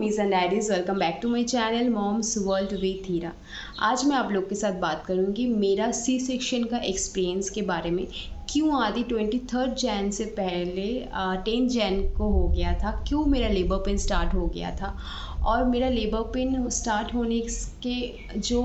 Mummy's and daddies, welcome back to my channel moms world with Heera. आज मैं आप लोग के साथ बात करूंगी मेरा सी सेक्शन का एक्सपीरियंस के बारे में। क्यों आदि 23 जैन से पहले 10 जैन को हो गया था, क्यों मेरा लेबर पेन स्टार्ट हो गया था, और मेरा लेबर पेन स्टार्ट होने के जो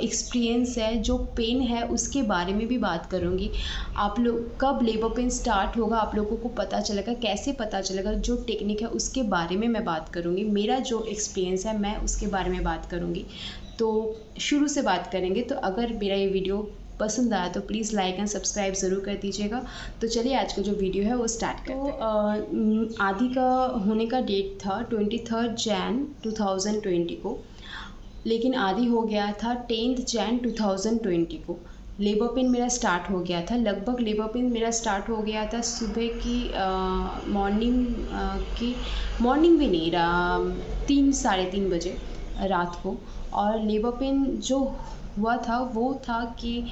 एक्सपीरियंस है, जो पेन है, उसके बारे में भी बात करूँगी। आप लोग कब लेबर पेन स्टार्ट होगा आप लोगों को पता चलेगा, कैसे पता चलेगा, जो टेक्निक है उसके बारे में मैं बात करूँगी। मेरा जो एक्सपीरियंस है मैं उसके बारे में बात करूँगी। तो शुरू से बात करेंगे। तो अगर मेरा ये वीडियो पसंद आया तो प्लीज़ लाइक एंड सब्सक्राइब ज़रूर कर दीजिएगा। तो चलिए आज का जो वीडियो है वो स्टार्ट करते हैं। आदि का होने का डेट था 23 जैन 2020 को, लेकिन आदि हो गया था 10 जैन 2020 को। लेबर पेन मेरा स्टार्ट हो गया था, लगभग लेबर पेन मेरा स्टार्ट हो गया था सुबह की मॉर्निंग भी नहीं रहा, 3 साढ़े 3 बजे रात को। और लेबर पेन जो हुआ था वो था कि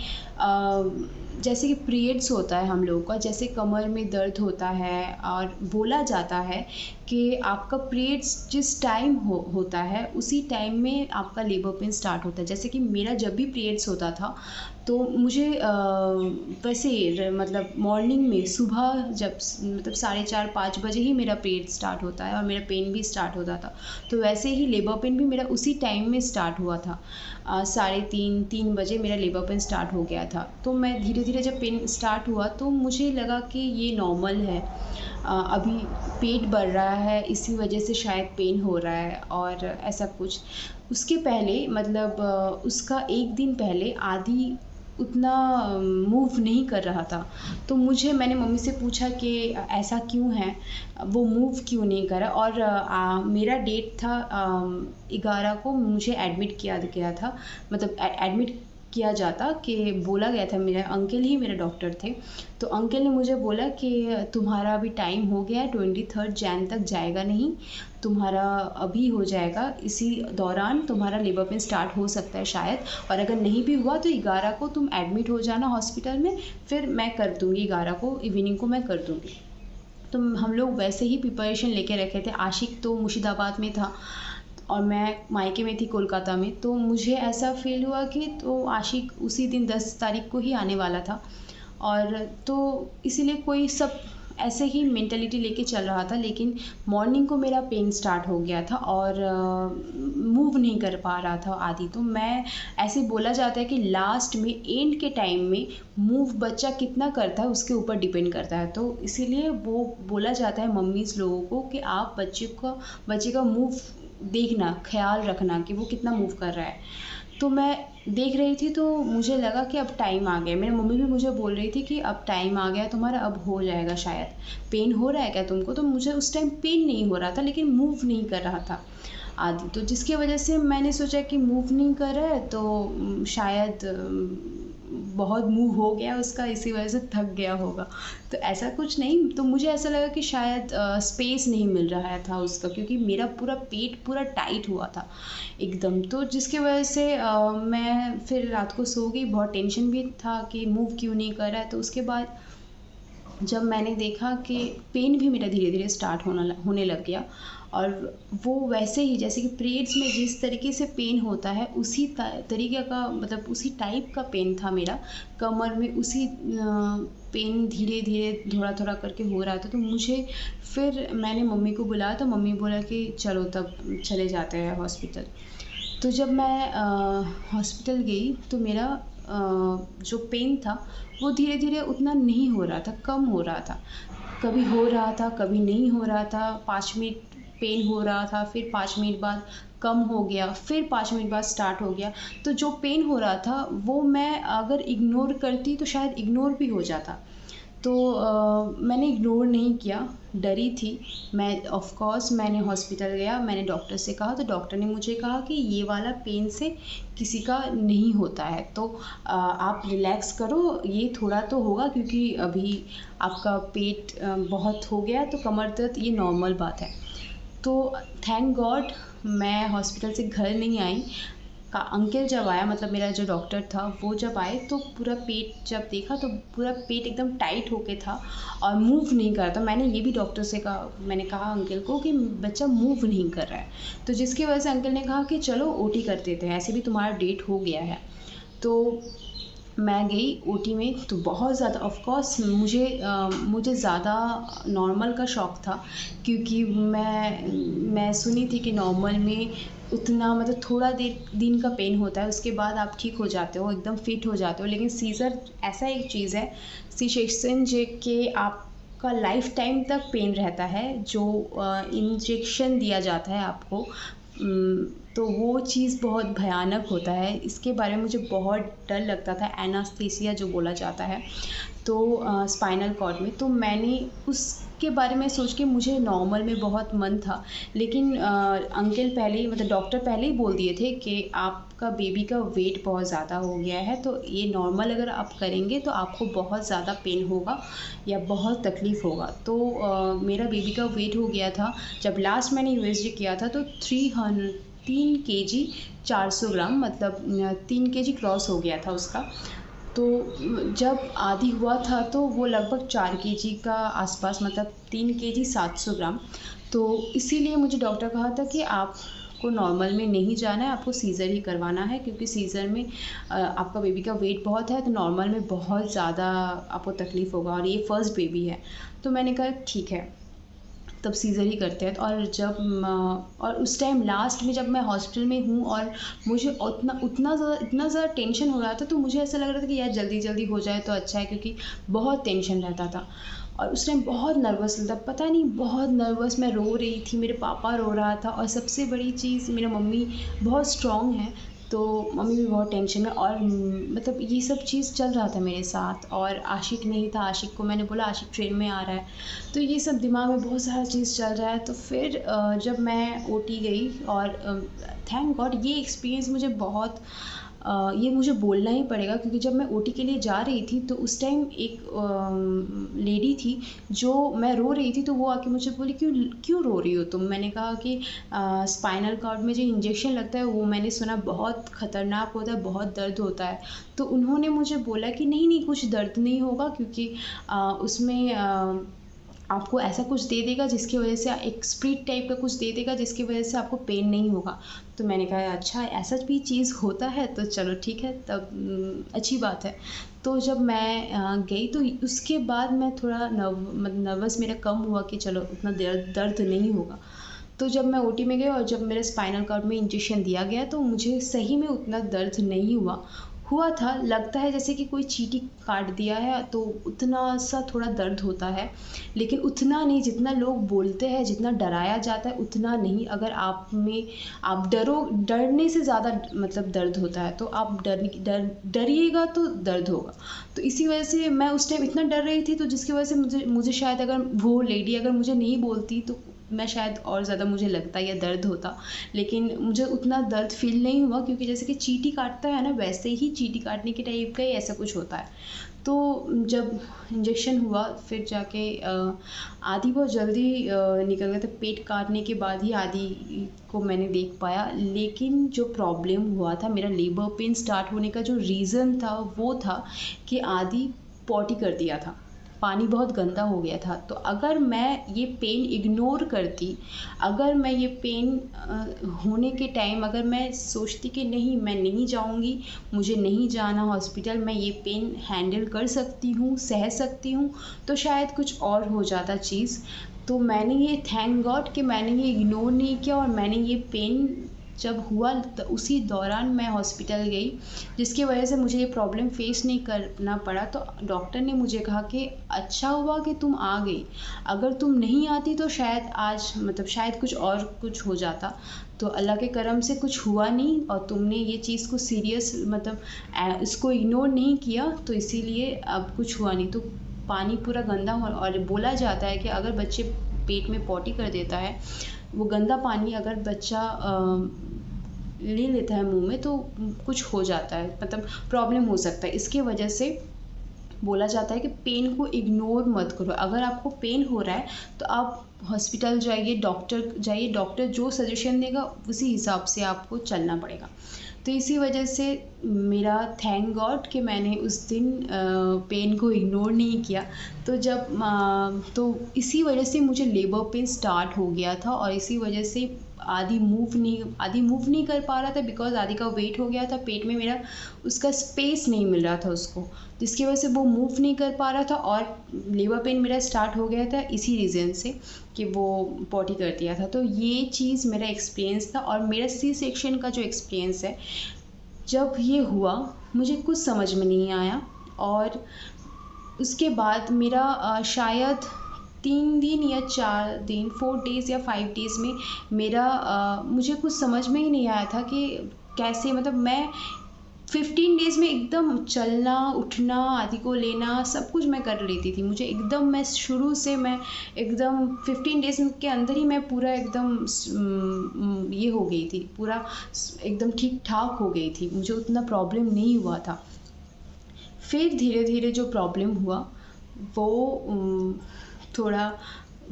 जैसे कि पीरियड्स होता है हम लोगों का, जैसे कमर में दर्द होता है और बोला जाता है कि आपका पीरियड्स जिस टाइम होता है उसी टाइम में आपका लेबर पेन स्टार्ट होता है। जैसे कि मेरा जब भी पीरियड्स होता था तो मुझे वैसे मतलब मॉर्निंग में सुबह जब मतलब 4:30-5 बजे ही मेरा पीरियड स्टार्ट होता है और मेरा पेन भी स्टार्ट होता था। तो वैसे ही लेबर पेन भी मेरा उसी टाइम में स्टार्ट हुआ था। 3:30 बजे मेरा लेबर पेन स्टार्ट हो गया था। तो मैं धीरे धीरे जब पेन स्टार्ट हुआ तो मुझे लगा कि ये नॉर्मल है, अभी पेट बढ़ रहा है इसी वजह से शायद पेन हो रहा है और ऐसा कुछ। उसके पहले मतलब उसका एक दिन पहले आदि उतना मूव नहीं कर रहा था। तो मैंने मम्मी से पूछा कि ऐसा क्यों है, वो मूव क्यों नहीं कर रहा। और मेरा डेट था 11 को मुझे एडमिट किया गया था, मतलब एडमिट किया जाता कि बोला गया था, मेरे अंकल ही मेरे डॉक्टर थे। तो अंकल ने मुझे बोला कि तुम्हारा अभी टाइम हो गया है, 23 जैन तक जाएगा नहीं, तुम्हारा अभी हो जाएगा, इसी दौरान तुम्हारा लेबर पेन स्टार्ट हो सकता है शायद, और अगर नहीं भी हुआ तो 11 को तुम एडमिट हो जाना हॉस्पिटल में, फिर मैं कर दूँगी 11 को इवनिंग को मैं कर दूँगी। तो हम लोग वैसे ही प्रिपरेशन लेके रखे थे। आशिक तो मुर्शिदाबाद में था और मैं मायके में थी कोलकाता में। तो मुझे ऐसा फील हुआ कि तो आशिक उसी दिन 10 तारीख को ही आने वाला था, और तो इसीलिए कोई सब ऐसे ही मेंटालिटी लेके चल रहा था। लेकिन मॉर्निंग को मेरा पेन स्टार्ट हो गया था और मूव नहीं कर पा रहा था आदि। तो मैं ऐसे बोला जाता है कि लास्ट में एंड के टाइम में मूव बच्चा कितना करता है उसके ऊपर डिपेंड करता है। तो इसीलिए वो बोला जाता है मम्मीज़ लोगों को कि आप बच्चे का मूव देखना, ख्याल रखना कि वो कितना मूव कर रहा है। तो मैं देख रही थी तो मुझे लगा कि अब टाइम आ गया। मेरी मम्मी भी मुझे बोल रही थी कि अब टाइम आ गया तुम्हारा, अब हो जाएगा शायद। पेन हो रहा है क्या तुमको? तो मुझे उस टाइम पेन नहीं हो रहा था लेकिन मूव नहीं कर रहा था आदि। तो जिसकी वजह से मैंने सोचा कि मूव नहीं कर रहा है तो शायद बहुत मूव हो गया उसका, इसी वजह से थक गया होगा। तो ऐसा कुछ नहीं। तो मुझे ऐसा लगा कि शायद स्पेस नहीं मिल रहा था उसका, क्योंकि मेरा पूरा पेट पूरा टाइट हुआ था एकदम। तो जिसकी वजह से मैं फिर रात को सो गई। बहुत टेंशन भी था कि मूव क्यों नहीं कर रहा है। तो उसके बाद जब मैंने देखा कि पेन भी मेरा धीरे धीरे स्टार्ट होने लग गया, और वो वैसे ही जैसे कि पीरियड्स में जिस तरीके से पेन होता है उसी तरीके का, मतलब उसी टाइप का पेन था मेरा कमर में। उसी पेन धीरे धीरे थोड़ा थोड़ा करके हो रहा था। तो मुझे फिर मैंने मम्मी को बुलाया तो मम्मी बोला कि चलो तब चले जाते हैं हॉस्पिटल। तो जब मैं हॉस्पिटल गई तो मेरा जो पेन था वो धीरे धीरे उतना नहीं हो रहा था, कम हो रहा था। कभी हो रहा था, कभी नहीं हो रहा था। 5 मिनट पेन हो रहा था, फिर 5 मिनट बाद कम हो गया, फिर 5 मिनट बाद स्टार्ट हो गया। तो जो पेन हो रहा था वो मैं अगर इग्नोर करती तो शायद इग्नोर भी हो जाता। तो मैंने इग्नोर नहीं किया, डरी थी मैं। ऑफ कोर्स मैंने हॉस्पिटल गया, मैंने डॉक्टर से कहा तो डॉक्टर ने मुझे कहा कि ये वाला पेन से किसी का नहीं होता है, तो आप रिलैक्स करो, ये थोड़ा तो होगा क्योंकि अभी आपका पेट बहुत हो गया, तो कमर दर्द ये नॉर्मल बात है। तो थैंक गॉड मैं हॉस्पिटल से घर नहीं आई। अंकल जब आया, मतलब मेरा जो डॉक्टर था वो जब आए, तो पूरा पेट जब देखा तो पूरा पेट एकदम टाइट होके था और मूव नहीं कर रहा था। मैंने ये भी डॉक्टर से कहा, मैंने कहा अंकल को कि बच्चा मूव नहीं कर रहा है, तो जिसकी वजह से अंकल ने कहा कि चलो ओटी कर देते हैं, ऐसे भी तुम्हारा डेट हो गया है। तो मैं गई ओटी में, तो बहुत ज़्यादा ऑफ कोर्स मुझे ज़्यादा नॉर्मल का शौक़ था, क्योंकि मैं सुनी थी कि नॉर्मल में उतना, मतलब थोड़ा देर दिन का पेन होता है, उसके बाद आप ठीक हो जाते हो, एकदम फिट हो जाते हो। लेकिन सीज़र ऐसा एक चीज़ है, सी सेक्शन जे के आपका लाइफ टाइम तक पेन रहता है, जो इंजेक्शन दिया जाता है आपको, तो वो चीज़ बहुत भयानक होता है। इसके बारे में मुझे बहुत डर लगता था, एनास्थीसिया जो बोला जाता है, तो स्पाइनल कॉर्ड में। तो मैंने उसके बारे में सोच के, मुझे नॉर्मल में बहुत मन था, लेकिन अंकल पहले ही, मतलब डॉक्टर पहले ही बोल दिए थे कि आपका बेबी का वेट बहुत ज़्यादा हो गया है, तो ये नॉर्मल अगर आप करेंगे तो आपको बहुत ज़्यादा पेन होगा या बहुत तकलीफ़ होगा। तो मेरा बेबी का वेट हो गया था, जब लास्ट मैंने यूएसजी किया था, तो 3 केजी 400 ग्राम, मतलब 3 केजी क्रॉस हो गया था उसका। तो जब आदि हुआ था तो वो लगभग 4 केजी का आसपास, मतलब 3 केजी 700 ग्राम। तो इसीलिए मुझे डॉक्टर कहा था कि आपको नॉर्मल में नहीं जाना है, आपको सीज़र ही करवाना है, क्योंकि सीज़र में आपका बेबी का वेट बहुत है, तो नॉर्मल में बहुत ज़्यादा आपको तकलीफ़ होगा, और ये फर्स्ट बेबी है। तो मैंने कहा ठीक है, तब सीज़र ही करते हैं। और उस टाइम लास्ट में जब मैं हॉस्पिटल में हूँ, और मुझे इतना ज़्यादा टेंशन हो रहा था, तो मुझे ऐसा लग रहा था कि यार जल्दी जल्दी हो जाए तो अच्छा है, क्योंकि बहुत टेंशन रहता था। और उस टाइम बहुत नर्वस था, पता नहीं, बहुत नर्वस, मैं रो रही थी, मेरे पापा रो रहा था, और सबसे बड़ी चीज़, मेरा मम्मी बहुत स्ट्रॉन्ग है, तो मम्मी भी बहुत टेंशन में। और मतलब ये सब चीज़ चल रहा था मेरे साथ, और आशिक नहीं था, आशिक को मैंने बोला आशिक ट्रेन में आ रहा है, तो ये सब दिमाग में बहुत सारा चीज़ चल रहा है। तो फिर जब मैं ओटी गई, और थैंक गॉड ये एक्सपीरियंस मुझे बहुत, ये मुझे बोलना ही पड़ेगा, क्योंकि जब मैं ओटी के लिए जा रही थी, तो उस टाइम एक लेडी थी, जो, मैं रो रही थी, तो वो आके मुझे बोली, क्यों क्यों रो रही हो तुम? मैंने कहा कि स्पाइनल कॉर्ड में जो इंजेक्शन लगता है, वो मैंने सुना बहुत ख़तरनाक होता है, बहुत दर्द होता है। तो उन्होंने मुझे बोला कि नहीं नहीं, कुछ दर्द नहीं होगा, क्योंकि उसमें आपको ऐसा कुछ दे देगा जिसकी वजह से, एक स्प्रिट टाइप का कुछ दे देगा जिसकी वजह से आपको पेन नहीं होगा। तो मैंने कहा अच्छा, ऐसा भी चीज़ होता है, तो चलो ठीक है, तब अच्छी बात है। तो जब मैं गई, तो उसके बाद मैं थोड़ा नर्वस मेरा कम हुआ कि चलो उतना दर्द नहीं होगा। तो जब मैं ओटी में गई, और जब मेरे स्पाइनल कॉर्ड में इंजेक्शन दिया गया, तो मुझे सही में उतना दर्द नहीं हुआ था, लगता है जैसे कि कोई चींटी काट दिया है, तो उतना सा थोड़ा दर्द होता है, लेकिन उतना नहीं जितना लोग बोलते हैं, जितना डराया जाता है उतना नहीं। अगर आप डरने से ज़्यादा मतलब दर्द होता है, तो आप डरिएगा तो दर्द होगा। तो इसी वजह से मैं उस टाइम इतना डर रही थी, तो जिसकी वजह से मुझे शायद, अगर वो लेडी अगर मुझे नहीं बोलती, तो मैं शायद और ज़्यादा मुझे लगता या दर्द होता, लेकिन मुझे उतना दर्द फील नहीं हुआ, क्योंकि जैसे कि चींटी काटता है ना, वैसे ही चींटी काटने के टाइप का ही ऐसा कुछ होता है। तो जब इंजेक्शन हुआ, फिर जाके आदि बहुत जल्दी निकल गया था, पेट काटने के बाद ही आदि को मैंने देख पाया। लेकिन जो प्रॉब्लम हुआ था, मेरा लेबर पेन स्टार्ट होने का जो रीज़न था, वो था कि आदि पॉटी कर दिया था, पानी बहुत गंदा हो गया था। तो अगर मैं ये पेन इग्नोर करती, अगर मैं ये पेन होने के टाइम अगर मैं सोचती कि नहीं, मैं नहीं जाऊंगी, मुझे नहीं जाना हॉस्पिटल, मैं ये पेन हैंडल कर सकती हूँ, सह सकती हूँ, तो शायद कुछ और हो जाता चीज़। तो मैंने ये, थैंक गॉड कि मैंने ये इग्नोर नहीं किया, और मैंने ये पेन जब हुआ, तो उसी दौरान मैं हॉस्पिटल गई, जिसकी वजह से मुझे ये प्रॉब्लम फेस नहीं करना पड़ा। तो डॉक्टर ने मुझे कहा कि अच्छा हुआ कि तुम आ गई, अगर तुम नहीं आती तो शायद आज, मतलब शायद कुछ हो जाता। तो अल्लाह के करम से कुछ हुआ नहीं, और तुमने ये चीज़ को सीरियस, मतलब इसको इग्नोर नहीं किया, तो इसीलिए अब कुछ हुआ नहीं। तो पानी पूरा गंदा हो, और बोला जाता है कि अगर बच्चे पेट में पॉटी कर देता है, वो गंदा पानी अगर बच्चा ले लेता है मुंह में, तो कुछ हो जाता है, मतलब प्रॉब्लम हो सकता है। इसके वजह से बोला जाता है कि पेन को इग्नोर मत करो। अगर आपको पेन हो रहा है तो आप हॉस्पिटल जाइए, डॉक्टर जो सजेशन देगा उसी हिसाब से आपको चलना पड़ेगा। तो इसी वजह से मेरा थैंक गॉड कि मैंने उस दिन पेन को इग्नोर नहीं किया। तो इसी वजह से मुझे लेबर पेन स्टार्ट हो गया था और इसी वजह से आधी मूव नहीं कर पा रहा था, बिकॉज़ आधी का वेट हो गया था पेट में मेरा, उसका स्पेस नहीं मिल रहा था उसको, जिसकी वजह से वो मूव नहीं कर पा रहा था और लेबर पेन मेरा स्टार्ट हो गया था इसी रीज़न से कि वो पॉटी कर दिया था। तो ये चीज़ मेरा एक्सपीरियंस था। और मेरा सी सेक्शन का जो एक्सपीरियंस है, जब ये हुआ मुझे कुछ समझ में नहीं आया और उसके बाद मेरा शायद 3 दिन या 4 दिन, 4 डेज़ या 5 डेज़ में मेरा मुझे कुछ समझ में ही नहीं आया था कि कैसे, मतलब मैं 15 डेज़ में एकदम चलना, उठना, आदि को लेना सब कुछ मैं कर लेती थी। मुझे एकदम, मैं शुरू से मैं एकदम 15 डेज़ के अंदर ही मैं पूरा एकदम ये हो गई थी, पूरा एकदम ठीक-ठाक हो गई थी। मुझे उतना प्रॉब्लम नहीं हुआ था। फिर धीरे-धीरे जो प्रॉब्लम हुआ वो थोड़ा,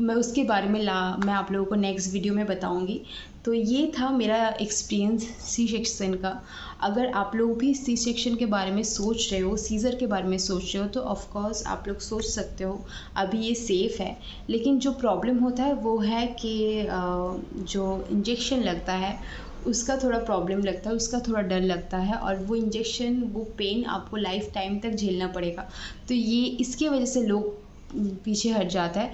मैं उसके बारे में मैं आप लोगों को नेक्स्ट वीडियो में बताऊंगी। तो ये था मेरा एक्सपीरियंस सी सेक्शन का। अगर आप लोग भी सी सेक्शन के बारे में सोच रहे हो, सीज़र के बारे में सोच रहे हो, तो ऑफ कोर्स आप लोग सोच सकते हो, अभी ये सेफ़ है। लेकिन जो प्रॉब्लम होता है वो है कि जो इंजेक्शन लगता है उसका थोड़ा प्रॉब्लम लगता है, उसका थोड़ा डर लगता है और वो इंजेक्शन, वो पेन आपको लाइफ टाइम तक झेलना पड़ेगा। तो ये इसकी वजह से लोग पीछे हट जाता है।